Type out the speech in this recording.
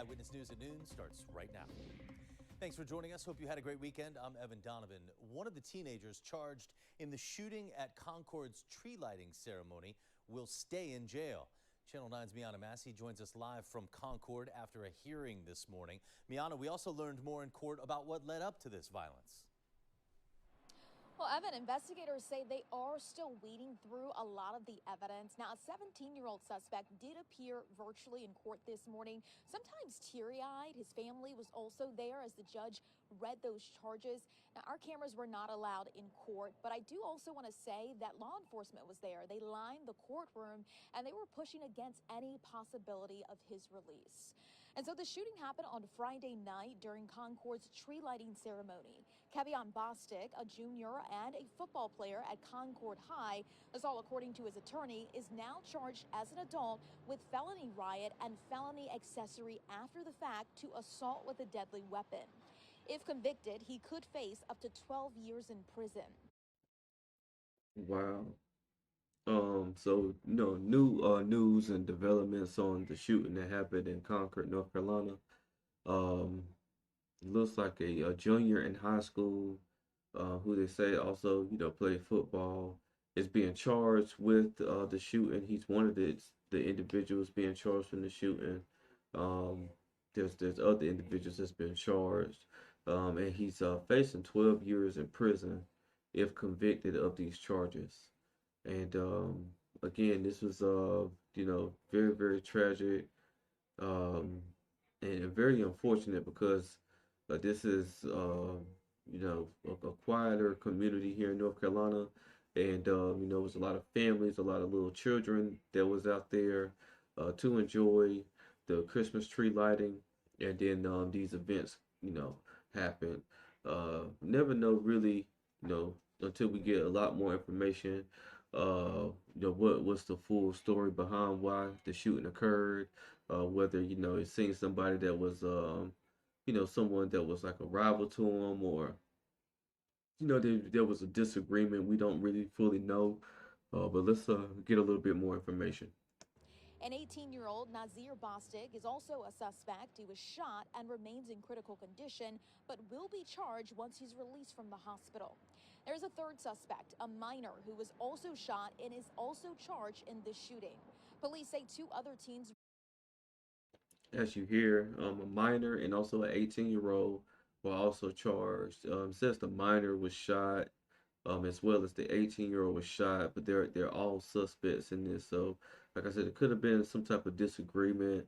Eyewitness News at noon starts right now. Thanks for joining us. Hope you had a great weekend. I'm Evan Donovan. One of the teenagers charged in the shooting at Concord's tree lighting ceremony will stay in jail. Channel 9's Miana Massey joins us live from Concord after a hearing this morning. Miana, we also learned more in court about what led up to this violence. Well, Evan, investigators say they are still weeding through a lot of the evidence. Now, a 17-year-old suspect did appear virtually in court this morning, sometimes teary-eyed. His family was also there as the judge read those charges. Now, our cameras were not allowed in court, but I do also want to say that law enforcement was there. They lined the courtroom, and they were pushing against any possibility of his release. And so the shooting happened on Friday night during Concord's tree lighting ceremony. Kevion Bostic, a junior and a football player at Concord High, this all according to his attorney, is now charged as an adult with felony riot and felony accessory after the fact to assault with a deadly weapon. If convicted, he could face up to 12 years in prison. Wow. New news and developments on the shooting that happened in Concord, North Carolina. Um, Looks like a junior in high school, who they say also, played football, is being charged with the shooting. He's one of the individuals being charged in the shooting. Um, there's other individuals that's been charged, and he's facing 12 years in prison if convicted of these charges. And again, this was very very tragic, um, and very unfortunate because this is a quieter community here in North Carolina, and it was a lot of families, a lot of little children that was out there to enjoy the Christmas tree lighting, and then these events happen. Never know really, until we get a lot more information. What was the full story behind why the shooting occurred? Whether it seems somebody that was someone that was like a rival to him, or there was a disagreement. We don't really fully know, but let's get a little bit more information. An 18-year-old Nazir Bostic is also a suspect. He was shot and remains in critical condition, but will be charged once he's released from the hospital. There's a third suspect, a minor, who was also shot and is also charged in this shooting. Police say two other teens. As you hear, a minor and also an 18-year-old were also charged. Says the minor was shot, as well as the 18-year-old was shot, but they're all suspects in this. So, like I said, it could have been some type of disagreement.